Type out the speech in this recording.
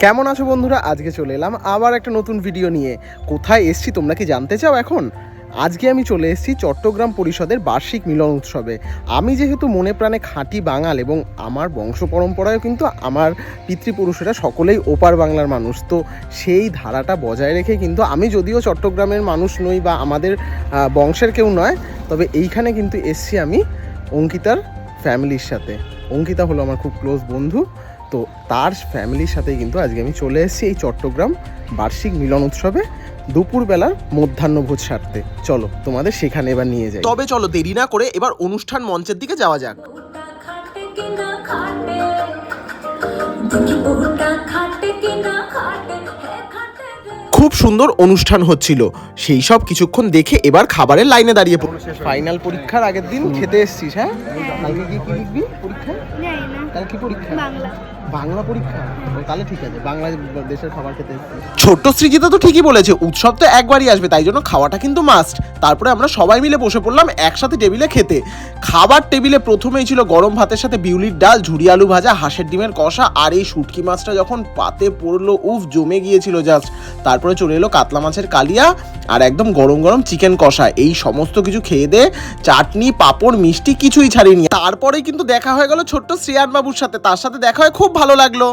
কেমন আছো বন্ধুরা? আজকে চলে এলাম আবার একটা নতুন ভিডিও নিয়ে। কোথায় এসছি তোমরা কি জানতে চাও এখন? আজকে আমি চলে এসেছি চট্টগ্রাম পরিষদের বার্ষিক মিলন উৎসবে। আমি যেহেতু মনে প্রাণে খাঁটি বাঙাল এবং আমার বংশ পরম্পরায়ও কিন্তু আমার পিতৃপুরুষেরা সকলেই ওপার বাংলার মানুষ, তো সেই ধারাটা বজায় রেখে কিন্তু আমি যদিও চট্টগ্রামের মানুষ নই বা আমাদের বংশের কেউ নয়, তবে এইখানে কিন্তু এসছি আমি অঙ্কিতার ফ্যামিলির সাথে। অঙ্কিতা হলো আমার খুব ক্লোজ বন্ধু, তো তার ফ্যামিলির সাথেই কিন্তু আজকে আমি চলে এসেছি এই চট্টগ্রাম বার্ষিক মিলন উৎসবে দুপুরবেলার মধ্যাহ্নভোজ সারতে। চলো তোমাদের সেখানে এবার নিয়ে যাই। তবে চলো দেরি না করে এবার অনুষ্ঠান মঞ্চের দিকে যাওয়া যাক। খুব সুন্দর অনুষ্ঠান হচ্ছিল, সেই সব কিছুক্ষণ দেখে এবার খাবারের লাইনে দাঁড়িয়ে পড়ল। ফাইনাল পরীক্ষার আগের দিন খেতে এসেছিস? হ্যাঁ, কালকে কি লিখবি পরীক্ষা? কাল কি পরীক্ষা? বাংলা পরীক্ষা। তাহলে ঠিক আছে, বাংলাদেশের খাবার খেতে এসেছি। ছোট্ট সৃজিতা তো ঠিকই বলেছে, উৎসব তো একবারই আসবে, তাই জন্য খাওয়াটা কিন্তু মাস্ট। তারপরে আমরা সবাই মিলে বসে পড়লাম একসাথে টেবিলে খেতে। খাবার টেবিলে প্রথমেই ছিল গরম ভাতের সাথে বিউলির ডাল, ঝুরি আলু ভাজা, হাঁসের ডিমের কষা, আর এই শুটকি মাছটা যখন পাতে পড়লো, উফ, জমে গিয়েছিল জাস্ট। তারপরে চলে এলো কাতলা মাছের কালিয়া আর একদম গরম গরম চিকেন কষা। এই সমস্ত কিছু খেয়ে দে চাটনি পাঁপড় মিষ্টি কিছুই ছাড়িনি। তারপরে কিন্তু দেখা হয়ে গেল ছোট্ট শ্রেয়ান বাবুর সাথে, তার সাথে দেখা হয় খুব ভালো লাগলো।